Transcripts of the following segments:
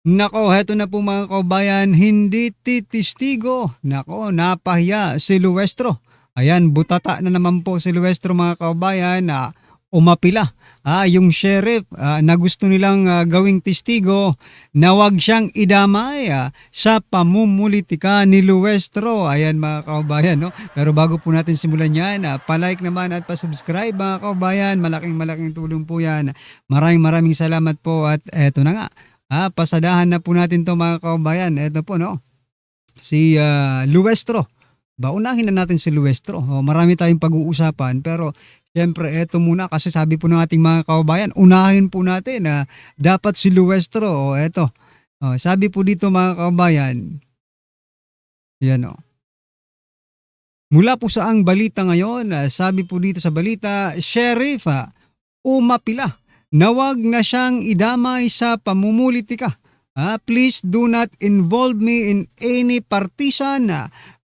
Nako, heto na po mga kabayan, hindi titistigo. Nako, napahiya si Luestro. Ayan, butata na naman po si Luestro mga kabayan na umapila. Yung sheriff na gusto nilang gawing testigo na wag siyang idamay sa pamumulitika ni Luestro. Ayan mga kabayan, no? Pero bago po natin simulan yan, palike naman at pasubscribe mga kabayan. Malaking tulong po yan. Maraming salamat po at eto na nga. Pasadahan na po natin to mga kabayan. Ito po no, si Luestro. Unahin na natin si Luestro. Marami tayong pag-uusapan pero siyempre ito muna kasi sabi po ng ating mga kabayan, unahin po natin na dapat si Luestro. Ito. Sabi po dito mga kabayan, yan o. Mula po sa ang balita ngayon, sabi po dito sa balita, Sheriff umapila na wag na siyang idamay sa pamumulitika. Please do not involve me in any partisan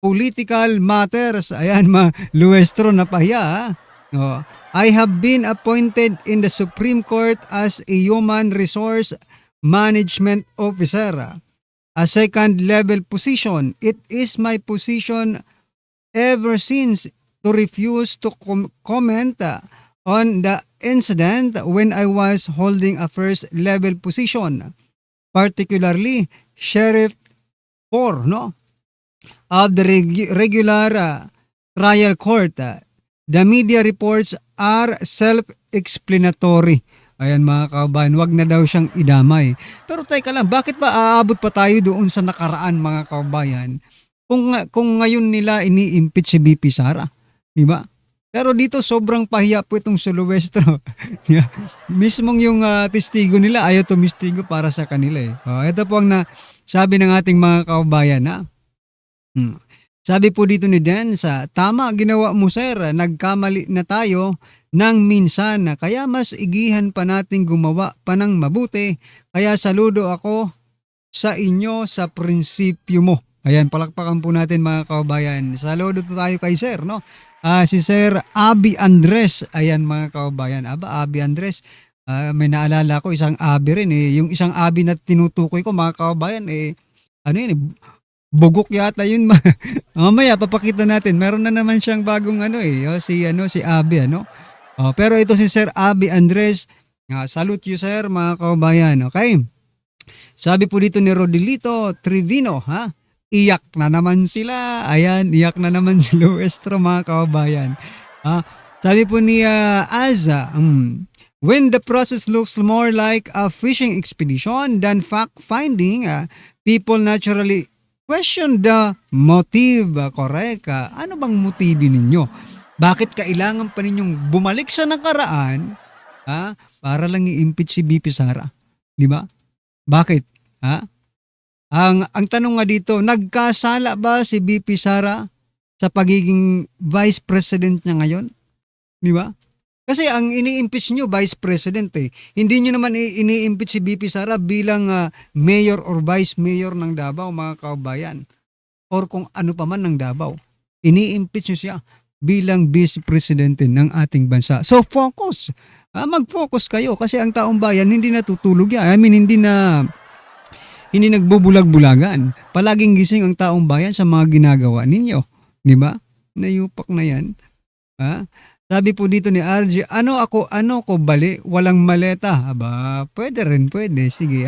political matters. Ayan, Luestro na pahiya. I have been appointed in the Supreme Court as a Human Resource Management Officer. A second level position. It is my position ever since to refuse to comment on the incident when I was holding a first level position, particularly Sheriff 4 no, of the regular trial court. The media reports are self-explanatory. Ayan mga kabayan, wag na daw siyang idamay. Pero teka lang, bakit ba aabot pa tayo doon sa nakaraan mga kabayan? Kung ngayon nila ini-impeach si BP Sara, di ba? Pero dito sobrang pahiya po itong si Luestro. Mismong yung testigo nila ayaw tumistigo para sa kanila eh. Ito po ang sabi ng ating mga kababayan. Sabi po dito ni Dan, tama ginawa mo sir, nagkamali na tayo ng minsan. Kaya mas igihan pa nating gumawa pa ng mabuti. Kaya saludo ako sa inyo sa prinsipyo mo. Ayan, palakpakan po natin mga kababayan. Saludo tayo kay sir, no? Si Sir Abby Andres. Ayan mga kababayan. Abby Andres. May naalala ko isang Abby rin eh. Yung isang Abby na tinutukoy ko mga kababayan eh. Ano yun eh. Bugok yata yun. Mamaya papakita natin. Meron na naman siyang bagong si Abby ano. Pero ito si Sir Abby Andres. Salute you sir mga kababayan. Okay. Sabi po dito ni Rodilito Trivino iyak na naman sila. Ayan, iyak na naman si Luestro mga kababayan. Sabi po ni Aza, when the process looks more like a fishing expedition than fact-finding, people naturally question the motive. Correct. Ano bang motibe ninyo? Bakit kailangan pa ninyong bumalik sa nakaraan para lang i-impeach si BP Sara? Di ba? Bakit? Ang tanong nga dito, nagkasala ba si BP Sara sa pagiging vice president niya ngayon? Di ba? Kasi ang ini-impeach nyo, vice president eh. Hindi nyo naman ini-impeach si BP Sara bilang mayor or vice mayor ng Davao, mga kababayan. Or kung ano pa man ng Davao. Ini-impeach nyo siya bilang vice presidente ng ating bansa. So focus. Mag-focus kayo kasi ang taong bayan hindi natutulog yan. Hindi nagbubulag-bulagan. Palaging gising ang taong bayan sa mga ginagawa ninyo. Di ba? Nayupak na yan. Sabi po dito ni RJ, ano ko bali? Walang maleta. Pwede rin, pwede. Sige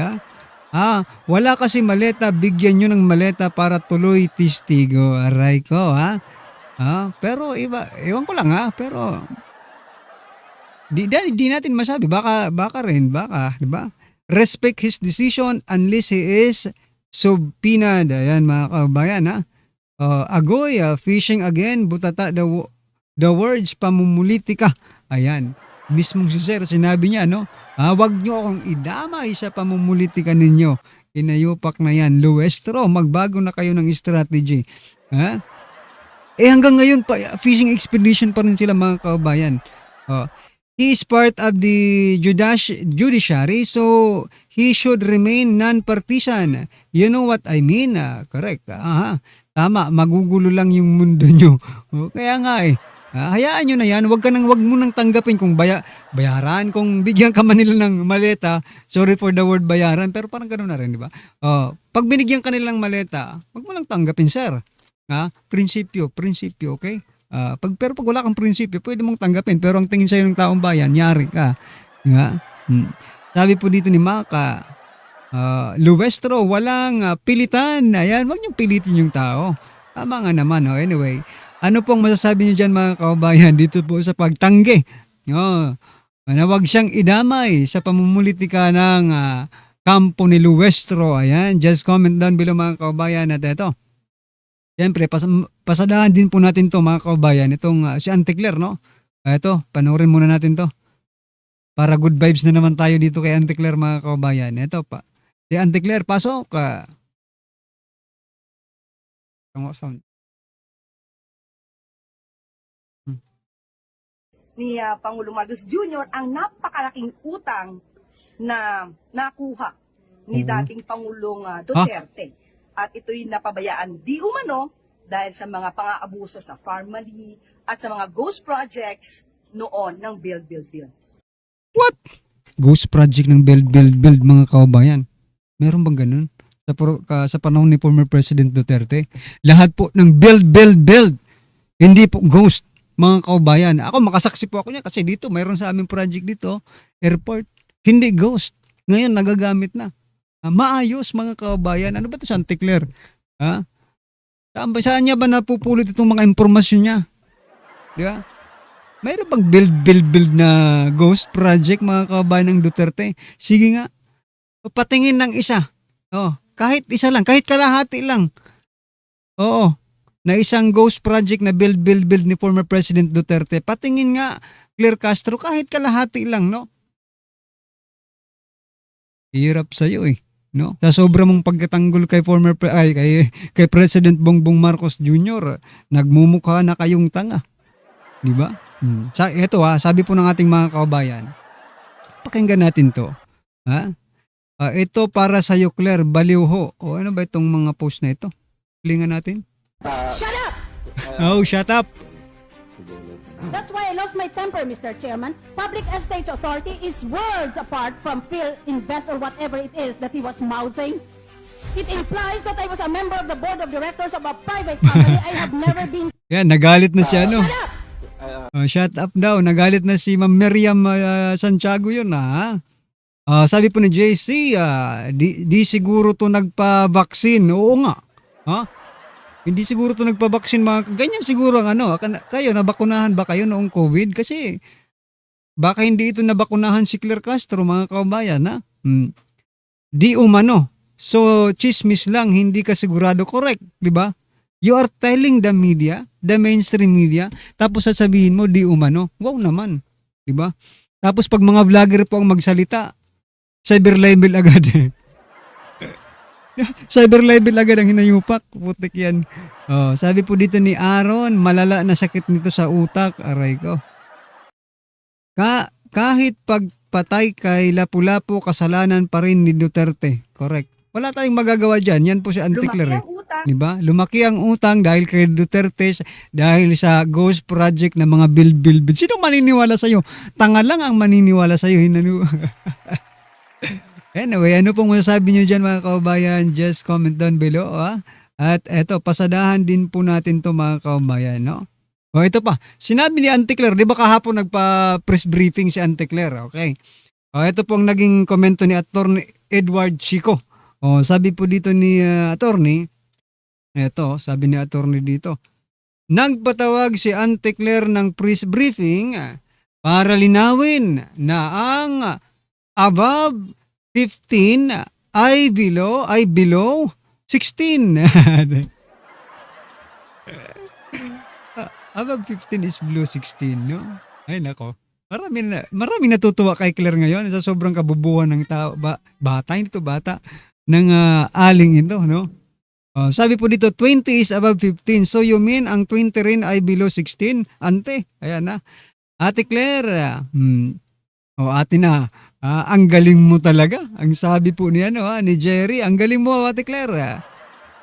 wala kasi maleta, bigyan nyo ng maleta para tuloy testigo. Aray ko, pero ewan ko lang pero di natin masabi. Baka rin, di ba? Respect his decision unless he is subpoenaed. Ayan mga kabayan Agoy, fishing again, butata the words pamumulitika. Ayan, mismong si Sir sinabi niya wag nyo akong idamay sa pamumulitika ninyo. Inayupak na yan. Luestro, magbago na kayo ng strategy. Hanggang ngayon pa, fishing expedition pa rin sila mga kabayan. He is part of the judiciary, so he should remain non-partisan. You know what I mean? Correct. Tama, magugulo lang yung mundo nyo. Kaya nga Hayaan nyo na yan. Wag mo nang tanggapin kung bayaran. Kung bigyan ka man nila ng maleta, sorry for the word bayaran, pero parang gano'n na rin, di ba? Pag binigyan ka nilang maleta, wag mo lang tanggapin, sir. Prinsipyo, okay? Pero pag wala kang prinsipyo, pwede mong tanggapin. Pero ang tingin sa'yo ng taong bayan, yari ka. Di ba? Sabi po dito ni Maka, Luestro, walang pilitan. Ayan, wag niyong pilitin yung tao. Tama nga naman. Anyway, ano pong masasabi niyo dyan mga kababayan dito po sa pagtanggi? Na wag siyang idamay sa pamumulitika ng kampo ni Luestro. Ayan, just comment down below mga kababayan at ito. Siyempre, pasadahan din po natin to mga kababayan. Itong si Auntie Claire, no? Ito, panoorin muna natin to. Para good vibes na naman tayo dito kay Auntie Claire mga kababayan. Ito pa. Si Auntie Claire, pasok ka. Sound. Ni Pangulong Marcos Jr. ang napakalaking utang na nakuha ni dating Pangulong Duterte. At ito'y napabayaan di umano dahil sa mga pang-aabuso sa Farmally at sa mga ghost projects noon ng Build. What? Ghost project ng Build mga kababayan. Meron bang ganun? Sa panahon ni former President Duterte, lahat po ng build. Hindi po ghost, mga kababayan. Ako, makasaksi po ako niya kasi dito, mayroon sa aming project dito, airport. Hindi ghost. Ngayon, nagagamit na. Maayos, mga kababayan. Ano ba ito, Auntie Claire? Saan niya ba napupulot itong mga impormasyon niya? Di ba? Mayroon bang build na ghost project, mga kababayan ng Duterte? Sige nga, patingin ng isa. Kahit isa lang, kahit kalahati lang. Na isang ghost project na build ni former President Duterte. Patingin nga, Claire Castro, kahit kalahati lang, no? Hirap sa'yo no? Sa sobra mong pagkatanggol kay kay President Bongbong Marcos Jr., nagmumukha na kayong tanga. Di ba? Ito sabi po ng ating mga kababayan. Pakinggan natin to. Ito para sa iyo, Claire, baliw ho. Ano ba itong mga post na ito? Lingan natin. Shut up! Shut up! That's why I lost my temper, Mr. Chairman. Public Estates Authority is worlds apart from PhilInvest or whatever it is that he was mouthing. It implies that I was a member of the board of directors of a private company I have never been... Yan, nagalit na siya, no? Shut up! Shut up daw. Nagalit na si Ma'am Miriam Santiago yun, sabi po ni JC, di siguro to nagpa-vaccine. Oo nga. Hindi siguro to nagpa-vaccine. Ganyan siguro ang kayo, nabakunahan ba kayo noong COVID? Kasi baka hindi ito nabakunahan si Claire Castro, mga kababayan, Di umano. So, chismis lang, hindi ka sigurado. Correct, di ba? You are telling the media, the mainstream media, tapos sasabihin mo, di umano. Wow naman, di ba? Tapos pag mga vlogger po ang magsalita, cyber libel agad. Cyber libel agad ang hinayupak. Putik yan. Sabi po dito ni Aaron, malala na sakit nito sa utak. Aray ko. Kahit pagpatay kay Lapu-Lapu, kasalanan pa rin ni Duterte. Correct. Wala tayong magagawa dyan. Yan po si Auntie Claire. Diba? Lumaki ang utang dahil kay Duterte, dahil sa ghost project na mga build. Sino maniniwala sa'yo? Tanga lang ang maniniwala sa'yo. Anyway, ano pong masasabi nyo dyan mga kababayan? Just comment down below. At eto, pasadahan din po natin to mga kababayan, no? Ito pa. Sinabi ni Auntie Claire, di ba kahapon nagpa-press briefing si Auntie Claire? Okay. Ito pong naging komento ni Attorney Edward Chico. Sabi po dito ni Attorney, sabi ni Attorney dito, nagpatawag si Auntie Claire ng press briefing para linawin na ang above 15 ay below 16. Above 15 is below 16, no? Ay nako. Marami natutuwa kay Claire ngayon sa sobrang kabubuhan ng tao. Bata ng aling ito, no? Sabi po dito, 20 is above 15. So you mean ang 20 rin ay below 16? Ante, ayan na. Ate Claire, ate na. Ang galing mo talaga. Ang sabi po niya, ni Jerry, ang galing mo, Ate Claire.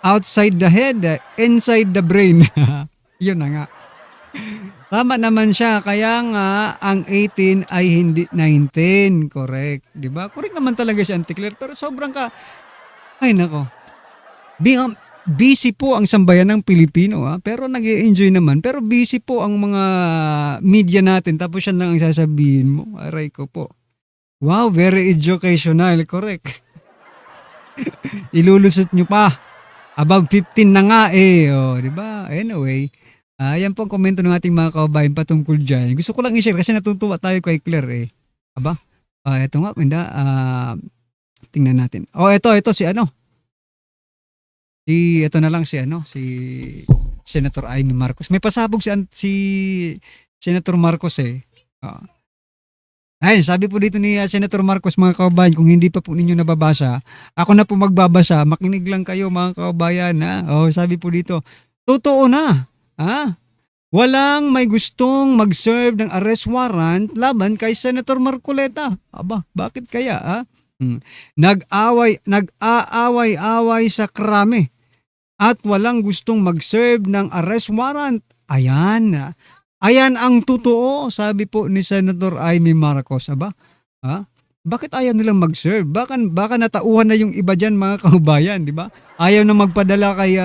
Outside the head, inside the brain. Yun na nga. Tama naman siya, kaya nga ang 18 ay hindi 19, correct, 'di ba? Correct naman talaga si Auntie Claire, pero sobrang ay nako, busy po ang sambayan ng Pilipino, pero nag-e-enjoy naman, pero busy po ang mga media natin tapos yan lang ang sasabihin mo, aray ko po. Wow, very educational, correct. Ilulusot nyo pa, above 15 na nga oh, 'di ba? Anyway, yan po ang komento ng ating mga kababayan patungkol diyan. Gusto ko lang i-share kasi natutuwa tayo kay Claire eh. Aba, eto nga, tingnan natin. Oh, ito si ano? Ito na lang si Senator Amy Marcos. May pasabog si Senator Marcos eh. Ay, sabi po dito ni Senator Marcos, mga kababayan, kung hindi pa po ninyo nababasa, ako na po magbabasa, makinig lang kayo mga kababayan. Sabi po dito, totoo na. Walang may gustong mag-serve ng arrest warrant laban kay Senator Marcoleta. Aba, bakit kaya? Nag-aaway-away sa krame at walang gustong mag-serve ng arrest warrant. Ayan ang totoo, sabi po ni Senator Amy Marcos. Aba, bakit ayaw nilang mag-serve? Baka natauhan na yung iba dyan, mga kababayan, di ba? Ayaw na magpadala kay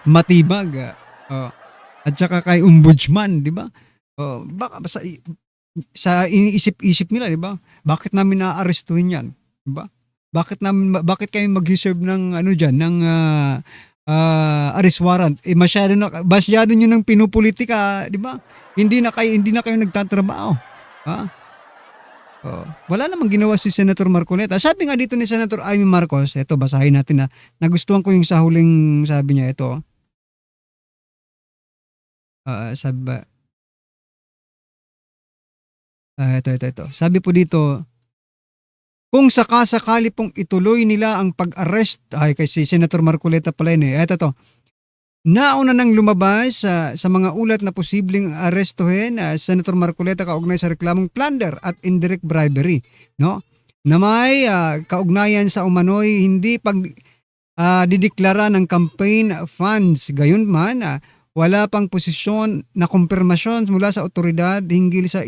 Matibag. At saka kay Ombudsman, di ba? Baka sa iniisip-isip nila, di ba? Bakit namin naaarestuhin 'yan? Di ba? Bakit kami mag-serve ng diyan ng arrest warrant? Masyado niyo nang pinupolitika, di ba? Hindi na kayo nagtatrabaho. Wala namang ginawa si Senator Marcoleta. Sabi nga dito ni Senator Amy Marcos, eto basahin natin nagustuhan ko yung sa huling sabi niya ito. Ito. Sabi po dito, kung sakasakali pong ituloy nila ang pag-arrest, kay si Senator Marcoleta pala yun eh. Ito. Nauna nang lumabas sa mga ulat na posibleng arestuhin Senator Marcoleta kaugnay sa reklamong plunder at indirect bribery, no? Na may kaugnayan sa umano'y hindi dideklara ng campaign funds. Gayunman, wala pang posisyon na kumpirmasyon mula sa otoridad hinggil sa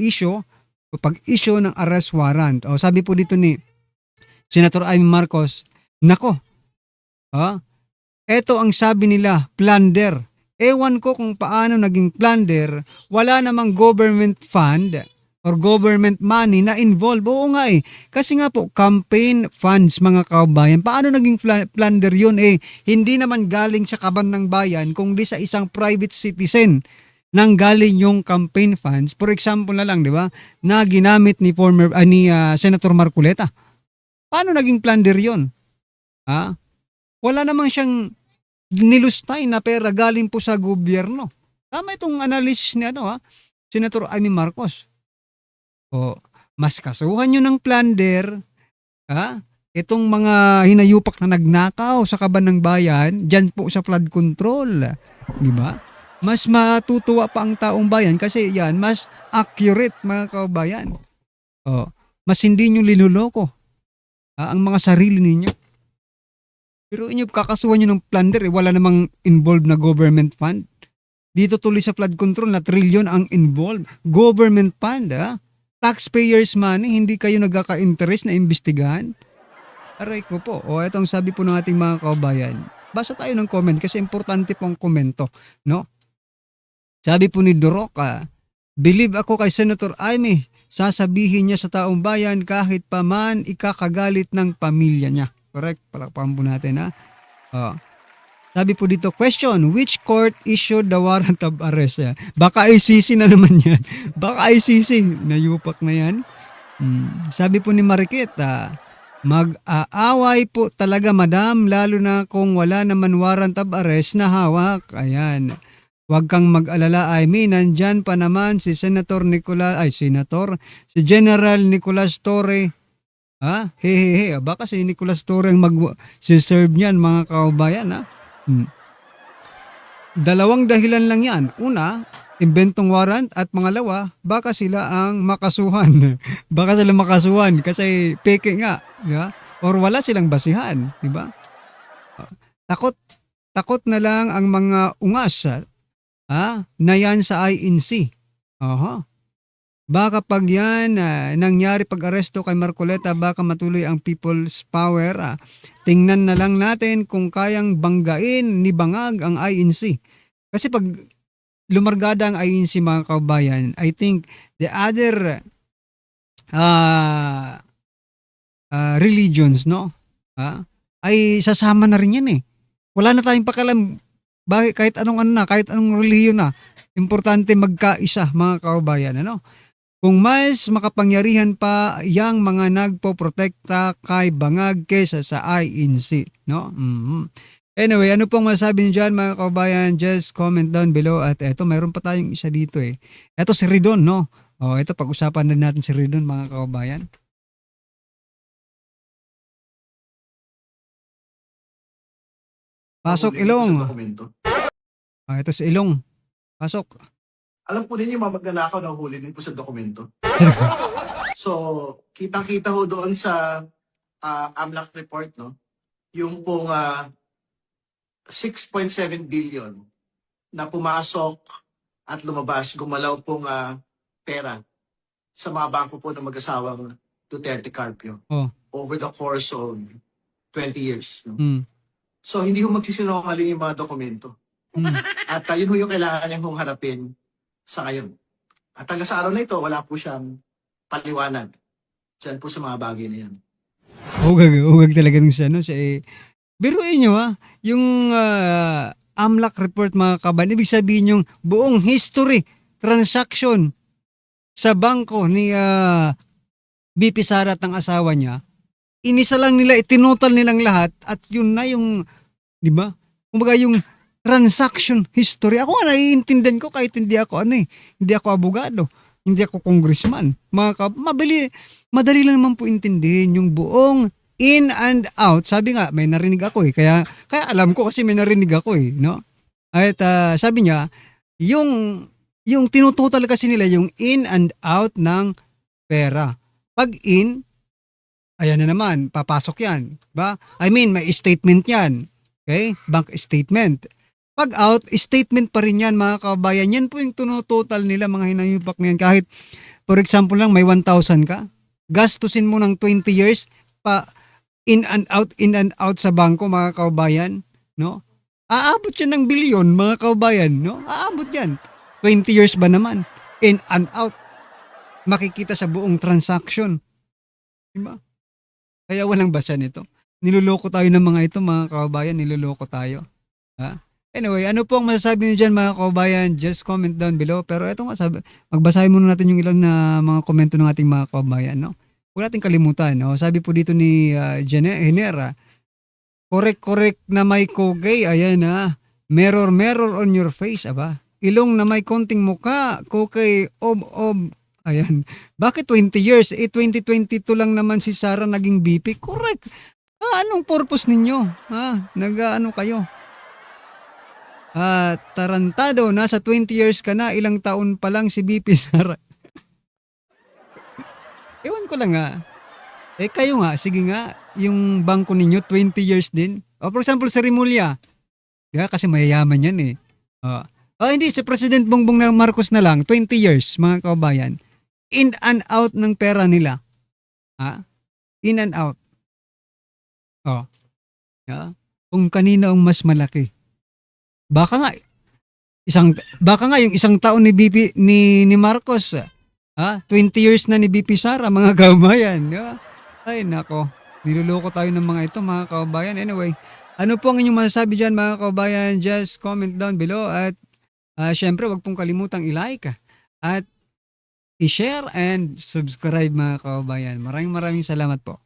pag-issue ng arrest warrant. Sabi po dito ni Senator Amy Marcos, nako, eto ang sabi nila, plunder. Ewan ko kung paano naging plunder, wala namang government fund or government money na involved. Oo nga kasi nga po, campaign funds, mga kababayan. Paano naging plunder yun hindi naman galing sa kaban ng bayan, kundi sa isang private citizen nang galing yung campaign funds. For example na lang, di ba, na ginamit ni Senator Marcoleta. Paano naging plunder yun? Wala namang siyang nilustay na pera galing po sa gobyerno. Tama itong analysis ni Senator Amy Marcos. Mas kasuhan nyo ng plunder, itong mga hinayupak na nagnakaw sa kaban ng bayan, dyan po sa flood control. Di ba? Mas matutuwa pa ang taong bayan kasi yan, mas accurate, mga kababayan. Mas hindi nyo linuloko ang mga sarili ninyo. Pero kakasuhan nyo ng plunder, wala namang involved na government fund. Dito tuloy sa flood control na trilyon ang involved. Government fund, taxpayers money, hindi kayo nagkaka-interest na imbestigahan. Aray ko po. Ito ang sabi po ng ating mga kababayan. Basa tayo ng comment kasi importante pong komento, no? Sabi po ni Doroka, believe ako kay Senator Amy, sasabihin niya sa taong bayan kahit pa man ikakagalit ng pamilya niya. Correct? Palakpakan po natin Sabi po dito, question, which court issued the warrant of arrest? Baka ICC na naman yan. Baka ICC, nayupak na yan. Sabi po ni Marikit, mag-aaway po talaga madam, lalo na kung wala naman warrant of arrest na hawak. Ayan. Huwag kang mag-alala, nandyan pa naman si si General Nicolas Torre. Baka si Nicolas Torre ang mag-serve niyan, mga kababayan, Dalawang dahilan lang yan. Una, inventong warrant, at pangalawa, baka sila ang makasuhan. Baka sila makasuhan kasi peke nga, diba? Or wala silang basihan, diba? Takot na lang ang mga ungas na yan sa INC. Aha. Baka pag yan nangyari pag-aresto kay Marcoleta, baka matuloy ang people's power. Tingnan na lang natin kung kayang banggain ni Bangag ang INC. Kasi pag lumargada ang INC mga kabayan, I think the other religions, no? Ay sasama na rin yan eh. Wala na tayong pakialam kahit anong kahit anong relihiyon na. Importante magkaisa mga kabayan, ano? Kung mas makapangyarihan pa yang mga nagpoprotekta kay Bangag kesa sa INC, no? Anyway, ano pong masasabi niyo dyan mga kabayan? Just comment down below. At eto, mayroon pa tayong isa dito eh. Eto si Ridon, no? Ito, pag-usapan din natin si Ridon mga kabayan. Pasok Ilong. Ito si Ilong. Pasok. Alam po ninyo, magnanakaw na huli din po sa dokumento. So, kitang-kita ho doon sa AMLAC report, no? Yung pong 6.7 billion na pumasok at lumabas, gumalaw pong pera sa mga bangko po ng mag-asawang Duterte Carpio over the course of 20 years. No? So, hindi ho magsisinungaling yung mga dokumento. At yun ho yung kailangan niyang harapin sa ngayon. At hanggang sa araw na ito, wala po siyang paliwanag dyan po sa mga bagay na yan. Hugag talaga nung siya, no? Biruin nyo yung AMLAC report mga kabayan, ibig sabihin yung buong history, transaction sa bangko ni BP Sara at ang asawa niya, inisa lang nila, itinotal nilang lahat at yun na yung, di ba? Kumbaga yung transaction history. Ako nga naiintindihan ko kahit hindi ako hindi ako abogado, hindi ako congressman. Madali lang naman po intindihin yung buong in and out. Sabi nga, may narinig ako kaya alam ko kasi may narinig ako no? At sabi niya, yung tinutotal kasi nila yung in and out ng pera. Pag in, ayan na naman, papasok yan. Ba? I mean, may statement yan. Okay? Bank statement. Pag out, statement pa rin yan mga kabayan. Yan po yung total nila mga hinayupak na yan. Kahit, for example lang, may 1,000 ka, gastusin mo ng 20 years pa in and out sa bangko mga kabayan. No? Aabot yan ng bilyon mga kabayan. No? Aabot yan. 20 years ba naman? In and out. Makikita sa buong transaction. Diba? Kaya walang basa nito. Niloloko tayo ng mga ito mga kabayan. Niloloko tayo. Anyway, ano po ang masasabi niyo dyan mga kabayan? Just comment down below. Pero ito nga, magbasahin muna natin yung ilang na mga komento ng ating mga kabayan. No? Huwag natin kalimutan. No? Sabi po dito ni Henera, correct na may kogay. Ayan mirror on your face. Aba. Ilong na may konting muka. Kogay ob. Ayan. Bakit 20 years? 2022 lang naman si Sara naging BP. Correct. Anong purpose ninyo? Nag-ano kayo? Tarantado, nasa 20 years ka na, ilang taon pa lang si BP Sara. Ewan ko lang kayo nga, sige nga, yung bangko ninyo, 20 years din. For example, sa Rimulya, kasi mayayaman yan hindi, si President Bongbong Marcos na lang, 20 years, mga kabayan. In and out ng pera nila. In and out. Kung kanino ang mas malaki. Baka nga yung isang taon ni BP ni Marcos 20 years na ni BP Sara mga kabayan. Ay nako, niloloko tayo ng mga ito mga kabayan. Anyway, ano po ang inyong masasabi diyan mga kabayan? Just comment down below at syempre wag pong kalimutang i-like at i-share and subscribe mga kabayan. Maraming salamat po.